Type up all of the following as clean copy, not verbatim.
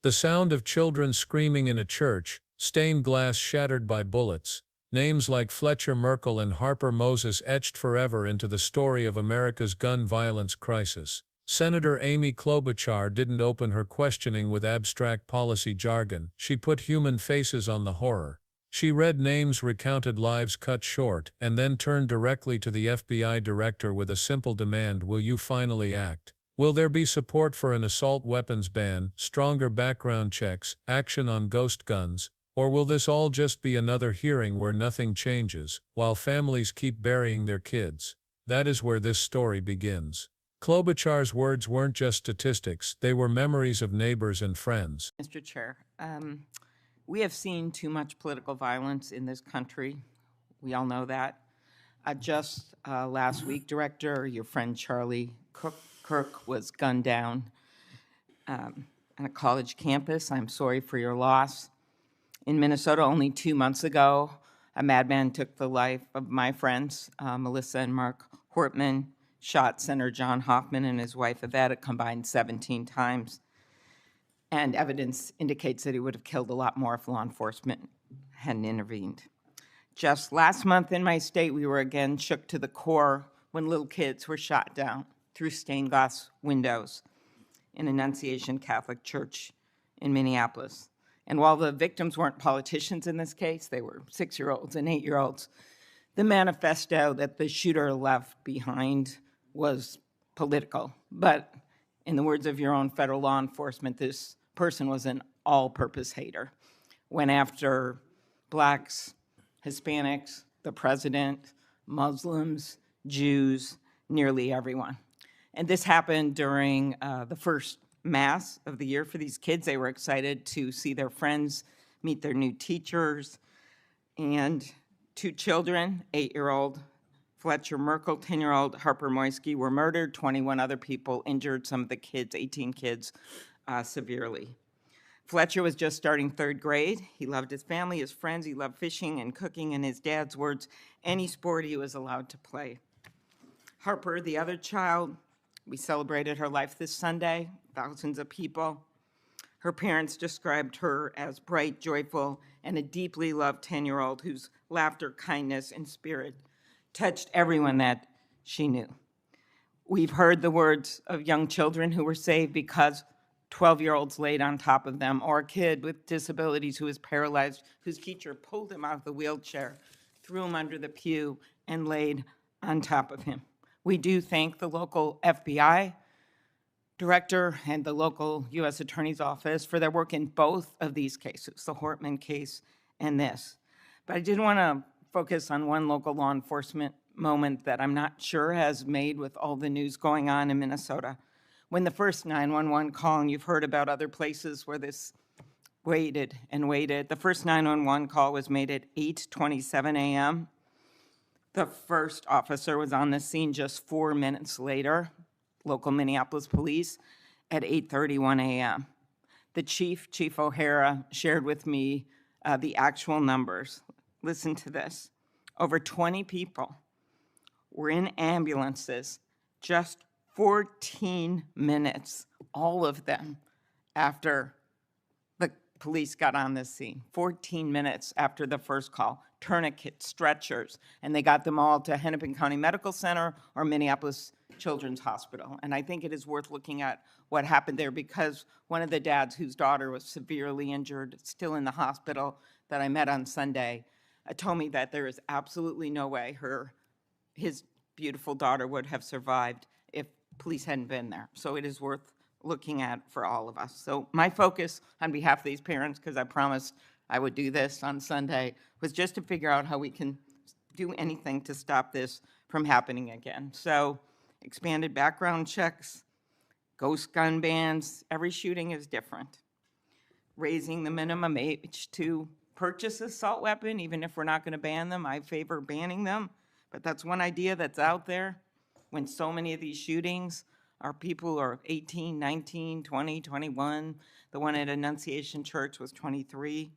The sound of children screaming in a church, stained glass shattered by bullets, names like Fletcher Merkel and Harper Moses etched forever into the story of America's gun violence crisis. Senator Amy Klobuchar didn't open her questioning with abstract policy jargon. She put human faces on the horror. She read names, recounted lives cut short, and then turned directly to the FBI director with a simple demand: will you finally act? Will there be support for an assault weapons ban, stronger background checks, action on ghost guns, or will this all just be another hearing where nothing changes, while families keep burying their kids? That is where this story begins. Klobuchar's words weren't just statistics, they were memories of neighbors and friends. Mr. Chair, we have seen too much political violence in this country. We all know that. Just last week, Director, your friend Charlie Kirk was gunned down on a college campus. I'm sorry for your loss. In Minnesota, only 2 months ago, a madman took the life of my friends, Melissa and Mark Hortman, shot Senator John Hoffman and his wife Yvette a combined 17 times. And evidence indicates that he would have killed a lot more if law enforcement hadn't intervened. Just last month in my state, we were again shook to the core when little kids were shot down through stained glass windows in Annunciation Catholic Church in Minneapolis. And while the victims weren't politicians in this case, they were 6-year-olds and 8-year-olds, the manifesto that the shooter left behind was political. But in the words of your own federal law enforcement, this person was an all-purpose hater. Went after blacks, Hispanics, the president, Muslims, Jews, nearly everyone. And this happened during the first Mass of the year for these kids. They were excited to see their friends, meet their new teachers, and 2 children, 8-year-old Fletcher Merkel, 10-year-old Harper Moisky, were murdered. 21 other people injured, some of the kids, 18 kids, severely. Fletcher was just starting 3rd grade. He loved his family, his friends. He loved fishing and cooking. In his dad's words, any sport he was allowed to play. Harper, the other child, we celebrated her life this Sunday, thousands of people. Her parents described her as bright, joyful, and a deeply loved 10-year-old whose laughter, kindness, and spirit touched everyone that she knew. We've heard the words of young children who were saved because 12-year-olds laid on top of them, or a kid with disabilities who was paralyzed, whose teacher pulled him out of the wheelchair, threw him under the pew, and laid on top of him. We do thank the local FBI director and the local U.S. Attorney's Office for their work in both of these cases, the Hortman case and this. But I did want to focus on one local law enforcement moment that I'm not sure has made with all the news going on in Minnesota. When the first 911 call, and you've heard about other places where this waited and waited, the first 911 call was made at 8:27 a.m. The first officer was on the scene just 4 minutes later, local Minneapolis police, at 8:31 a.m. The Chief O'Hara, shared with me the actual numbers. Listen to this. Over 20 people were in ambulances just 14 minutes, all of them, after the police got on the scene. 14 minutes after the first call. Tourniquets, stretchers, and they got them all to Hennepin County Medical Center or Minneapolis Children's Hospital. And I think it is worth looking at what happened there, because one of the dads whose daughter was severely injured, still in the hospital, that I met on Sunday, told me that there is absolutely no way his beautiful daughter would have survived if police hadn't been there. So it is worth looking at for all of us. So my focus on behalf of these parents, because I promised I would do this on Sunday, was just to figure out how we can do anything to stop this from happening again. So expanded background checks, ghost gun bans, every shooting is different. Raising the minimum age to purchase assault weapon, even if we're not going to ban them. I favor banning them, but that's one idea that's out there when so many of these shootings are people who are 18, 19, 20, 21. The one at Annunciation Church was 23.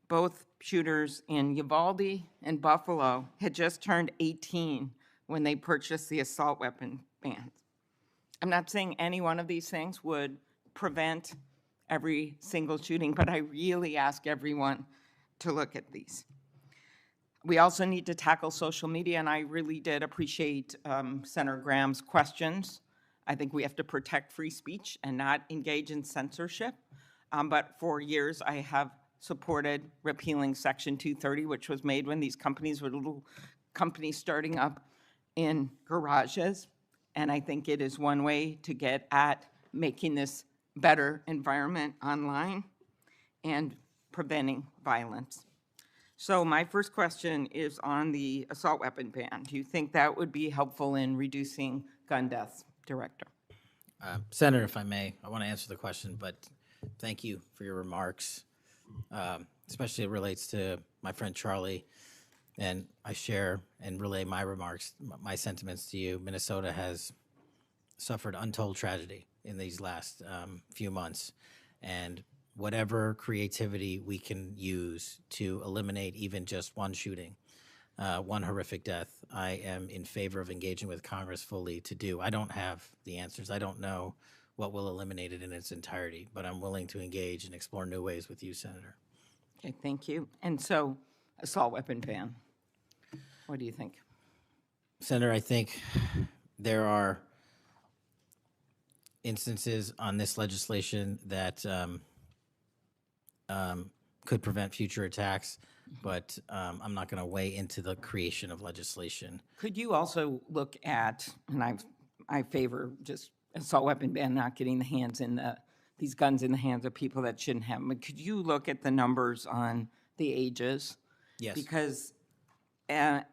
Both shooters in Uvalde and Buffalo had just turned 18 when they purchased the assault weapon bans. I'm not saying any one of these things would prevent every single shooting, but I really ask everyone to look at these. We also need to tackle social media, and I really did appreciate Senator Graham's questions. I think we have to protect free speech and not engage in censorship. But for years, I have supported repealing Section 230, which was made when these companies were little companies starting up in garages. And I think it is one way to get at making this better environment online and preventing violence. So my first question is on the assault weapon ban. Do you think that would be helpful in reducing gun deaths, Director? Senator, if I may, I want to answer the question, but thank you for your remarks, especially it relates to my friend Charlie, and I share and relay my remarks, my sentiments to you. Minnesota has suffered untold tragedy in these last few months, and whatever creativity we can use to eliminate even just one shooting, one horrific death, I am in favor of engaging with Congress fully to do. I don't have the answers. I don't know what will eliminate it in its entirety, but I'm willing to engage and explore new ways with you, Senator. Okay, thank you. And so, assault weapon ban. What do you think? Senator, I think there are instances on this legislation that could prevent future attacks, but I'm not going to weigh into the creation of legislation. Could you also look at, and I favor just assault weapon ban, not getting these guns in the hands of people that shouldn't have them, but could you look at the numbers on the ages? Yes. Because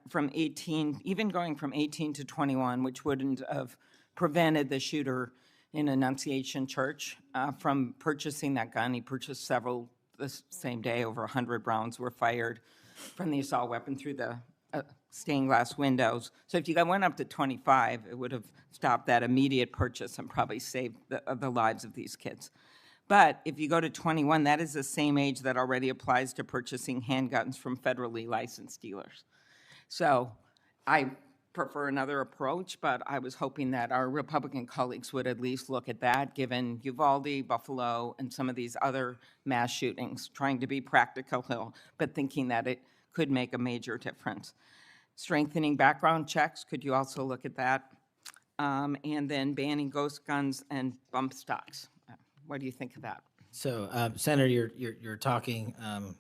from 18, even going from 18 to 21, which wouldn't have prevented the shooter in Annunciation Church from purchasing that gun. He purchased several the same day. Over 100 rounds were fired from the assault weapon through the stained glass windows. So if you went up to 25, it would have stopped that immediate purchase and probably saved the lives of these kids. But if you go to 21, that is the same age that already applies to purchasing handguns from federally licensed dealers. So I prefer another approach, but I was hoping that our Republican colleagues would at least look at that, given Uvalde, Buffalo, and some of these other mass shootings, trying to be practical, but thinking that it could make a major difference. Strengthening background checks, could you also look at that? And then banning ghost guns and bump stocks. What do you think of that? So, Senator, you're talking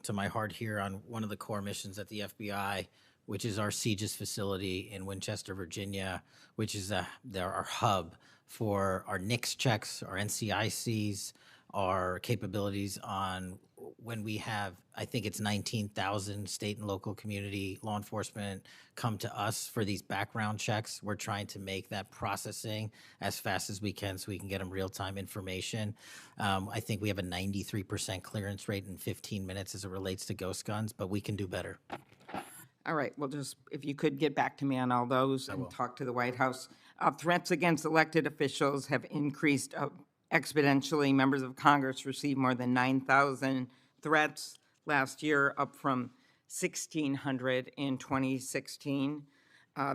to my heart here on one of the core missions at the FBI, which is our CJIS facility in Winchester, Virginia, which is our hub for our NICS checks, our NCICs, our capabilities on when we have, I think it's 19,000 state and local community law enforcement come to us for these background checks. We're trying to make that processing as fast as we can so we can get them real-time information. I think we have a 93% clearance rate in 15 minutes as it relates to ghost guns, but we can do better. All right, well, just if you could get back to me on all those and talk to the White House. Threats against elected officials have increased exponentially. Members of Congress received more than 9,000 threats last year, up from 1,600 in 2016.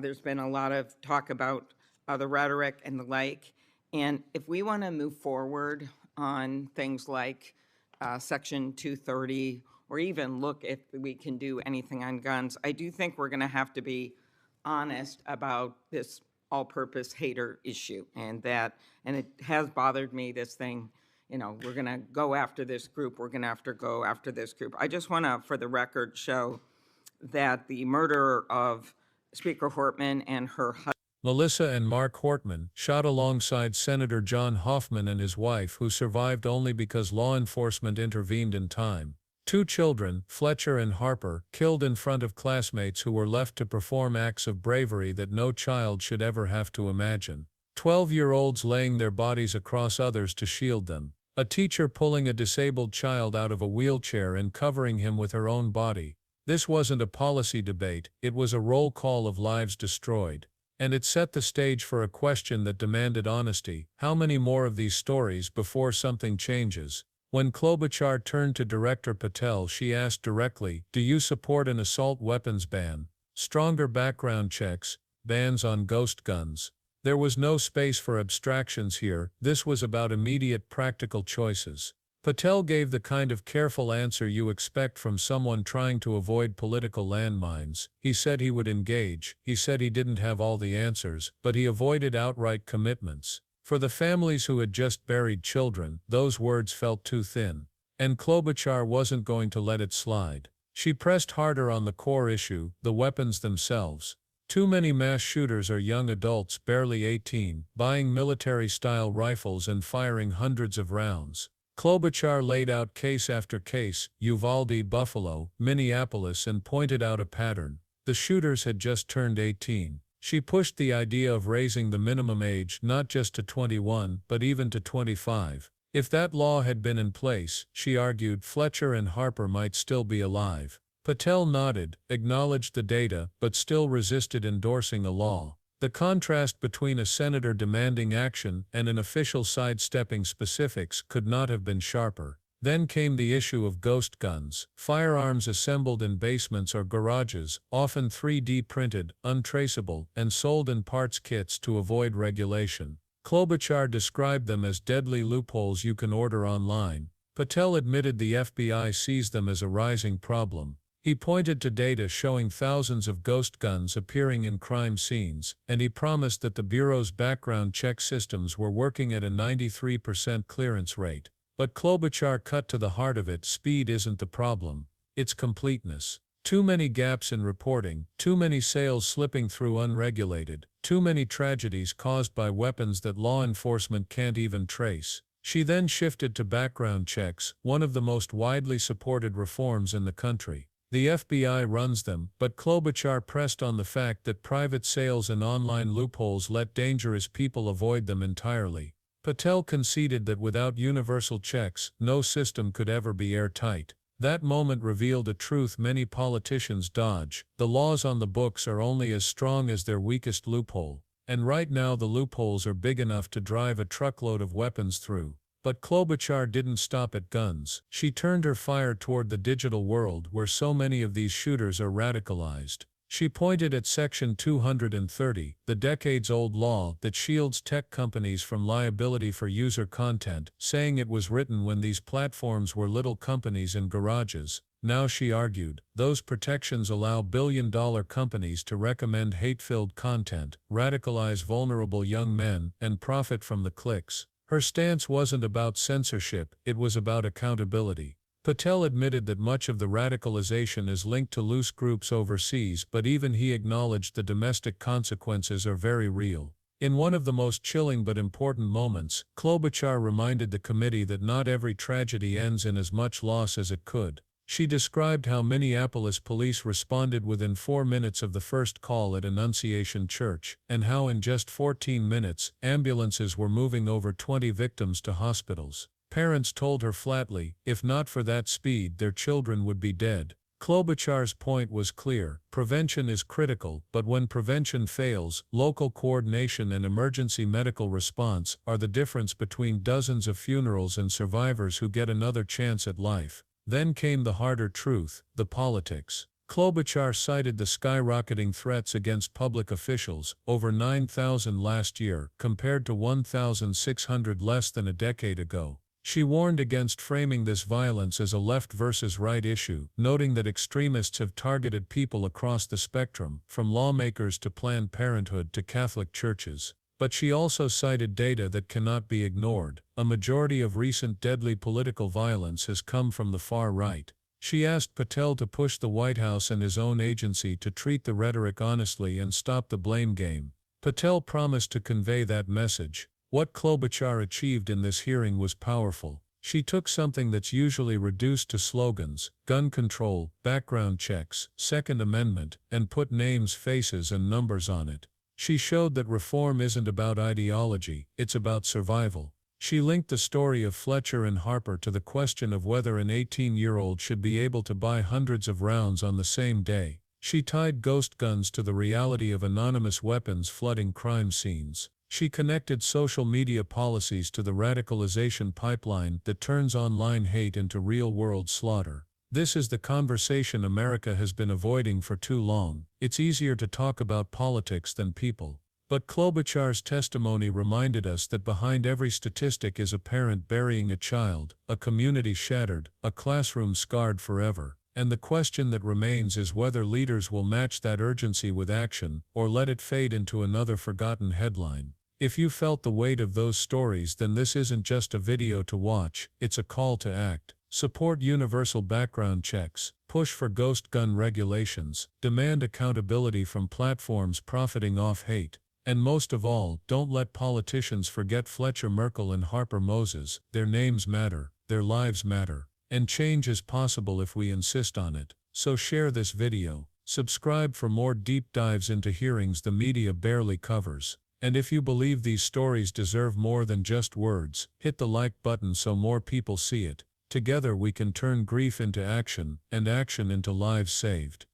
There's been a lot of talk about the rhetoric and the like. And if we want to move forward on things like Section 230, or even look if we can do anything on guns, I do think we're going to have to be honest about this all-purpose hater issue, and it has bothered me, this thing, we're going to go after this group, we're going to have to go after this group. I just want to, for the record, show that the murder of Speaker Hortman and her husband, Melissa and Mark Hortman, shot alongside Senator John Hoffman and his wife, who survived only because law enforcement intervened in time. 2 children, Fletcher and Harper, killed in front of classmates who were left to perform acts of bravery that no child should ever have to imagine. 12-year-olds laying their bodies across others to shield them. A teacher pulling a disabled child out of a wheelchair and covering him with her own body. This wasn't a policy debate, it was a roll call of lives destroyed. And it set the stage for a question that demanded honesty. How many more of these stories before something changes? When Klobuchar turned to Director Patel, she asked directly, "Do you support an assault weapons ban? Stronger background checks, bans on ghost guns?" There was no space for abstractions here. This was about immediate practical choices. Patel gave the kind of careful answer you expect from someone trying to avoid political landmines. He said he would engage, he said he didn't have all the answers, but he avoided outright commitments. For the families who had just buried children, those words felt too thin. And Klobuchar wasn't going to let it slide. She pressed harder on the core issue, the weapons themselves. Too many mass shooters are young adults, barely 18, buying military-style rifles and firing hundreds of rounds. Klobuchar laid out case after case, Uvalde, Buffalo, Minneapolis, and pointed out a pattern. The shooters had just turned 18. She pushed the idea of raising the minimum age not just to 21, but even to 25. If that law had been in place, she argued, Fletcher and Harper might still be alive. Patel nodded, acknowledged the data, but still resisted endorsing a law. The contrast between a senator demanding action and an official sidestepping specifics could not have been sharper. Then came the issue of ghost guns, firearms assembled in basements or garages, often 3D printed, untraceable, and sold in parts kits to avoid regulation. Klobuchar described them as deadly loopholes you can order online. Patel admitted the FBI sees them as a rising problem. He pointed to data showing thousands of ghost guns appearing in crime scenes, and he promised that the Bureau's background check systems were working at a 93% clearance rate. But Klobuchar cut to the heart of it. Speed isn't the problem, it's completeness. Too many gaps in reporting, too many sales slipping through unregulated, too many tragedies caused by weapons that law enforcement can't even trace. She then shifted to background checks, one of the most widely supported reforms in the country. The FBI runs them, but Klobuchar pressed on the fact that private sales and online loopholes let dangerous people avoid them entirely. Patel conceded that without universal checks, no system could ever be airtight. That moment revealed a truth many politicians dodge: the laws on the books are only as strong as their weakest loophole. And right now the loopholes are big enough to drive a truckload of weapons through. But Klobuchar didn't stop at guns. She turned her fire toward the digital world where so many of these shooters are radicalized. She pointed at Section 230, the decades-old law that shields tech companies from liability for user content, saying it was written when these platforms were little companies in garages. Now, she argued, those protections allow billion-dollar companies to recommend hate-filled content, radicalize vulnerable young men, and profit from the clicks. Her stance wasn't about censorship, it was about accountability. Patel admitted that much of the radicalization is linked to loose groups overseas, but even he acknowledged the domestic consequences are very real. In one of the most chilling but important moments, Klobuchar reminded the committee that not every tragedy ends in as much loss as it could. She described how Minneapolis police responded within 4 minutes of the first call at Annunciation Church, and how in just 14 minutes, ambulances were moving over 20 victims to hospitals. Parents told her flatly, if not for that speed, their children would be dead. Klobuchar's point was clear: prevention is critical, but when prevention fails, local coordination and emergency medical response are the difference between dozens of funerals and survivors who get another chance at life. Then came the harder truth, the politics. Klobuchar cited the skyrocketing threats against public officials, over 9,000 last year, compared to 1,600 less than a decade ago. She warned against framing this violence as a left versus right issue, noting that extremists have targeted people across the spectrum, from lawmakers to Planned Parenthood to Catholic churches. But she also cited data that cannot be ignored. A majority of recent deadly political violence has come from the far right. She asked Patel to push the White House and his own agency to treat the rhetoric honestly and stop the blame game. Patel promised to convey that message. What Klobuchar achieved in this hearing was powerful. She took something that's usually reduced to slogans, gun control, background checks, Second Amendment, and put names, faces, and numbers on it. She showed that reform isn't about ideology, it's about survival. She linked the story of Fletcher and Harper to the question of whether an 18-year-old should be able to buy hundreds of rounds on the same day. She tied ghost guns to the reality of anonymous weapons flooding crime scenes. She connected social media policies to the radicalization pipeline that turns online hate into real-world slaughter. This is the conversation America has been avoiding for too long. It's easier to talk about politics than people. But Klobuchar's testimony reminded us that behind every statistic is a parent burying a child, a community shattered, a classroom scarred forever. And the question that remains is whether leaders will match that urgency with action, or let it fade into another forgotten headline. If you felt the weight of those stories, then this isn't just a video to watch, it's a call to act. Support universal background checks, push for ghost gun regulations, demand accountability from platforms profiting off hate. And most of all, don't let politicians forget Fletcher Merkel and Harper Moses. Their names matter, their lives matter. And change is possible if we insist on it. So share this video, subscribe for more deep dives into hearings the media barely covers. And if you believe these stories deserve more than just words, hit the like button so more people see it. Together we can turn grief into action, and action into lives saved.